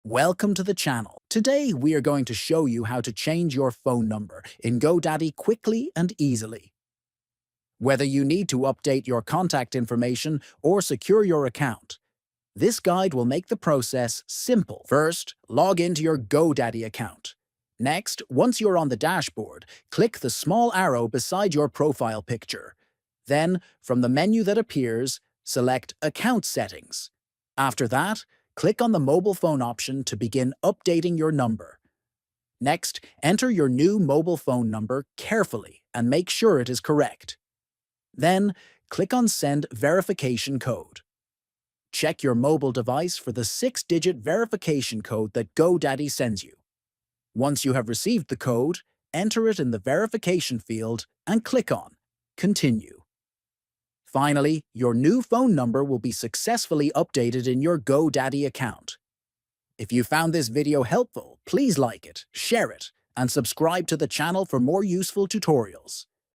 Welcome to the channel. Today we are going to show you how to change your phone number in GoDaddy quickly and easily. Whether you need to update your contact information or secure your account, this guide will make the process simple. First, log into your GoDaddy account. Next, once you're on the dashboard, click the small arrow beside your profile picture. Then, from the menu that appears, select Account Settings. After that, click on the mobile phone option to begin updating your number. Next, enter your new mobile phone number carefully and make sure it is correct. Then, click on Send Verification Code. Check your mobile device for the 6-digit verification code that GoDaddy sends you. Once you have received the code, enter it in the verification field and click on Continue. Finally, your new phone number will be successfully updated in your GoDaddy account. If you found this video helpful, please like it, share it, and subscribe to the channel for more useful tutorials.